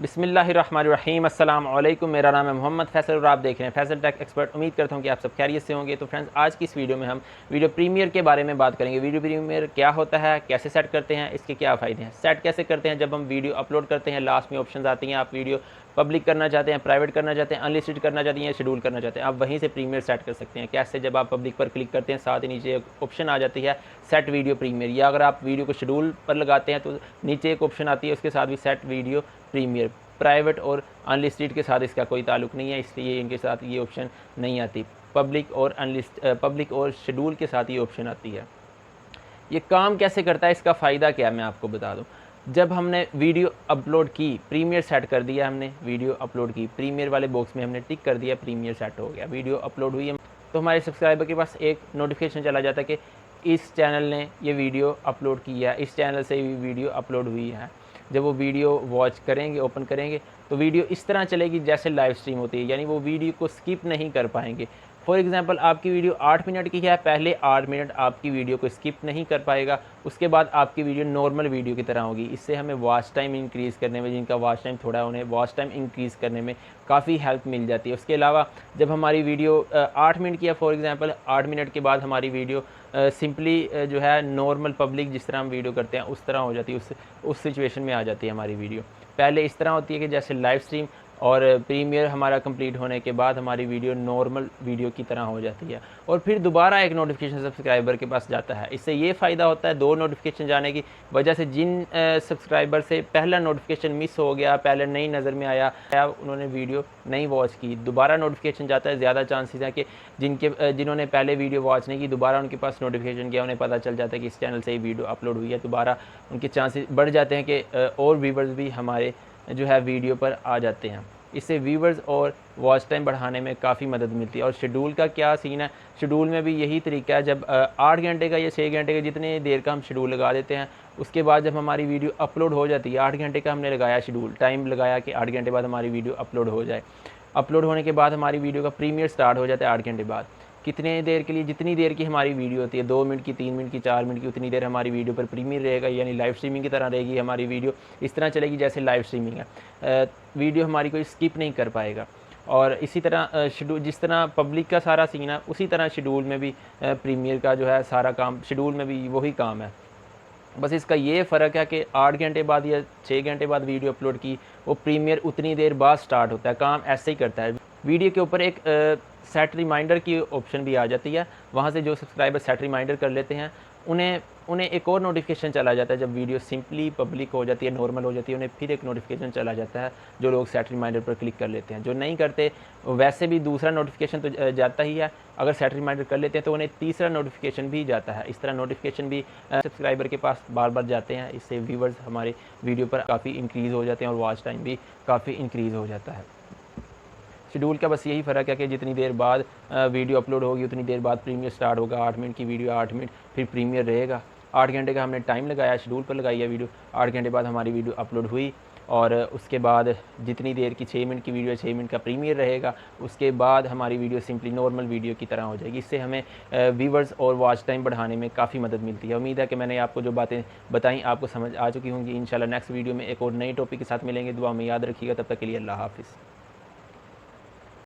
बिस्मिल्लाहिर्रहमानिर्रहीम अस्सलाम-ओ-अलैकुम। मेरा नाम है मोहम्मद फैसल और आप देख रहे हैं फैसल टेक एक्सपर्ट। उम्मीद करता हूँ कि आप सब खैरियत से होंगे। तो फ्रेंड्स, आज की इस वीडियो में हम वीडियो प्रीमियर के बारे में बात करेंगे। वीडियो प्रीमियर क्या होता है, कैसे सेट करते हैं, इसके क्या फ़ायदे हैं, सेट कैसे करते हैं। जब हम वीडियो अपलोड करते हैं लास्ट में ऑप्शन आती हैं, आप वीडियो पब्लिक करना चाहते हैं, प्राइवेट करना चाहते हैं, अनलिस्टेड करना चाहते हैं, शेड्यूल करना चाहते हैं, आप वहीं से प्रीमियर सेट कर सकते हैं। कैसे, जब आप पब्लिक पर क्लिक करते हैं साथ ही नीचे एक ऑप्शन आ जाती है सेट वीडियो प्रीमियर, या अगर आप वीडियो को शेड्यूल पर लगाते हैं तो नीचे एक ऑप्शन आती है उसके साथ भी सेट वीडियो प्रीमियर। प्राइवेट और अनलिस्टेड के साथ इसका कोई ताल्लुक नहीं है, इसलिए इनके साथ ये ऑप्शन नहीं आती। पब्लिक और शेड्यूल के साथ ये ऑप्शन आती है। ये काम कैसे करता है, इसका फ़ायदा क्या है, मैं आपको बता दूं। जब हमने वीडियो अपलोड की, प्रीमियर सेट कर दिया, हमने वीडियो अपलोड की, प्रीमियर वाले बॉक्स में हमने टिक कर दिया, प्रीमियर सेट हो गया, वीडियो अपलोड हुई, तो हमारे सब्सक्राइबर के पास एक नोटिफिकेशन चला जाता है कि इस चैनल ने ये वीडियो अपलोड की है, इस चैनल से भी वीडियो अपलोड हुई है। जब वो वीडियो वॉच करेंगे, ओपन करेंगे, तो वीडियो इस तरह चलेगी जैसे लाइव स्ट्रीम होती है, यानी वो वीडियो को स्किप नहीं कर पाएंगे। फॉर एग्जांपल, आपकी वीडियो 8 मिनट की है, पहले 8 मिनट आपकी वीडियो को स्किप नहीं कर पाएगा, उसके बाद आपकी वीडियो नॉर्मल वीडियो की तरह होगी। इससे हमें वॉच टाइम इंक्रीज़ करने में, जिनका वॉच टाइम थोड़ा है, उन्हें वॉच टाइम इंक्रीज़ करने में काफ़ी हेल्प मिल जाती है। उसके अलावा जब हमारी वीडियो 8 मिनट की है, फॉर एग्जांपल 8 मिनट के बाद हमारी वीडियो सिंपली जो है नॉर्मल पब्लिक जिस तरह हम वीडियो करते हैं उस तरह हो जाती है, उस सिचुएशन में आ जाती है हमारी वीडियो। पहले इस तरह होती है कि जैसे लाइव स्ट्रीम, और प्रीमियर हमारा कंप्लीट होने के बाद हमारी वीडियो नॉर्मल वीडियो की तरह हो जाती है, और फिर दोबारा एक नोटिफिकेशन सब्सक्राइबर के पास जाता है। इससे ये फ़ायदा होता है, 2 नोटिफिकेशन जाने की वजह से जिन सब्सक्राइबर से पहला नोटिफिकेशन मिस हो गया, पहले नहीं नज़र में आया, उन्होंने वीडियो नहीं वॉच की, दोबारा नोटिफिकेशन जाता है। ज़्यादा चांसेस है कि जिन्होंने पहले वीडियो वॉच नहीं की, दोबारा उनके पास नोटिफिकेशन गया, उन्हें पता चल जाता है कि इस चैनल से ही वीडियो अपलोड हुई है, दोबारा उनके चांसेस बढ़ जाते हैं कि और व्यूवर्स भी हमारे जो है वीडियो पर आ जाते हैं। इससे व्यूवर्स और वॉच टाइम बढ़ाने में काफ़ी मदद मिलती है। और शेड्यूल का क्या सीन है, शेड्यूल में भी यही तरीका है। जब 8 घंटे का या 6 घंटे का जितने देर का हम शेड्यूल लगा देते हैं, उसके बाद जब हमारी वीडियो अपलोड हो जाती है, 8 घंटे का हमने लगाया शेड्यूल, टाइम लगाया कि 8 घंटे बाद हमारी वीडियो अपलोड हो जाए। अपलोड होने के बाद हमारी वीडियो का प्रीमियर स्टार्ट हो जाता है 8 घंटे बाद। कितने देर के लिए, जितनी देर की हमारी वीडियो होती है, 2 मिनट की, 3 मिनट की, 4 मिनट की, उतनी देर हमारी वीडियो पर प्रीमियर रहेगा, यानी लाइव स्ट्रीमिंग की तरह रहेगी हमारी वीडियो। इस तरह चलेगी जैसे लाइव स्ट्रीमिंग है। वीडियो हमारी कोई स्किप नहीं कर पाएगा। और इसी तरह शेड्यूल, जिस तरह पब्लिक का सारा सीन है, उसी तरह शेड्यूल में भी प्रीमियर का जो है सारा काम, शेड्यूल में भी वही काम है। बस इसका ये फ़र्क है कि 8 घंटे बाद या 6 घंटे बाद वीडियो अपलोड की, वो प्रीमियर उतनी देर बाद स्टार्ट होता है। काम ऐसे ही करता है। वीडियो के ऊपर एक सेट रिमाइंडर की ऑप्शन भी आ जाती है, वहाँ से जो सब्सक्राइबर सेट रिमाइंडर कर लेते हैं उन्हें एक और नोटिफिकेशन चला जाता है। जब वीडियो सिंपली पब्लिक हो जाती है, नॉर्मल हो जाती है, उन्हें फिर एक नोटिफिकेशन चला जाता है, जो लोग सेट रिमाइंडर पर क्लिक कर लेते हैं। जो नहीं करते, वैसे भी दूसरा नोटिफिकेशन तो जाता ही है, अगर सेट रिमाइंडर कर लेते हैं तो उन्हें तीसरा नोटिफिकेशन भी जाता है। इस तरह नोटिफिकेशन भी सब्सक्राइबर के पास बार बार जाते हैं। इससे व्यूवर्स हमारे वीडियो पर काफ़ी इंक्रीज़ हो जाते हैं और वॉच टाइम भी काफ़ी इंक्रीज़ हो जाता है। शेड्यूल का बस यही फ़र्क है कि जितनी देर बाद वीडियो अपलोड होगी, उतनी देर बाद प्रीमियर स्टार्ट होगा। 8 मिनट की वीडियो 8 मिनट फिर प्रीमियर रहेगा। 8 घंटे का हमने टाइम लगाया, शेड्यूल पर लगाई है वीडियो, 8 घंटे बाद हमारी वीडियो अपलोड हुई, और उसके बाद जितनी देर की 6 मिनट की वीडियो, 6 मिनट का प्रीमियर रहेगा। उसके बाद हमारी वीडियो सिंपली नॉर्मल वीडियो की तरह हो जाएगी। इससे हमें व्यूवर्स और वॉच टाइम बढ़ाने में काफ़ी मदद मिलती है। उम्मीद है कि मैंने आपको जो बातें बताई आपको समझ आ चुकी होंगी। इंशाल्लाह नेक्स्ट वीडियो में एक और नई टॉपिक के साथ मिलेंगे। दुआ में याद रखिएगा। तब तक के लिए अल्लाह हाफ़िज़।